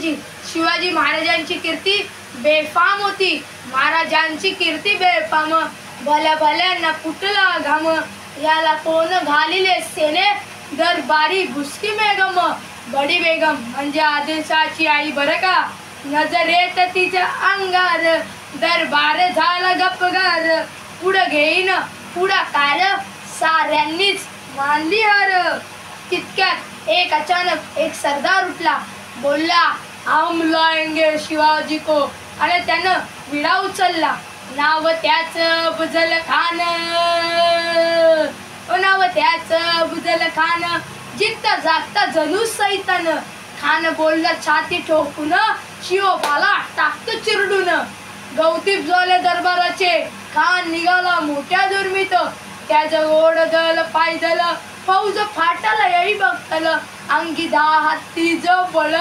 महाराजांची शिवाजी महाराजांची कीर्ती बेफाम होती, महाराजांची कीर्ती बेफाम। भल्या भल्यांना फुटला घाम, याला कोण घालिले सेने, दरबारी घुसकी बेगम। बडी बेगम म्हणजे आदिलशाची आई बरं का, नजरेत तिच्या अंगार, दरबार झाला गपगार। पुढं घेईन पुढाकार, साऱ्यांनीच मानली हार। तितक्यात एक अचानक एक सरदार उठला, बोलला हम लाएंगे शिवाजी को, आणि त्यानं विडा उचलला। नाव त्याचं बुजल खान, नाव त्याचं बुजल खान, जित्ता जागता जणू सैतान। खान बोलला छाती ठोकून, शिवबाला टाकतो चिरडून। गवती झाले दरबाराचे, खान निघाला मोठ्या दुर्मीत। त्याचं ओढ दल पायदल, फौज फाटाला येई बघतल, अंगी 10 हत्तीचं बळ।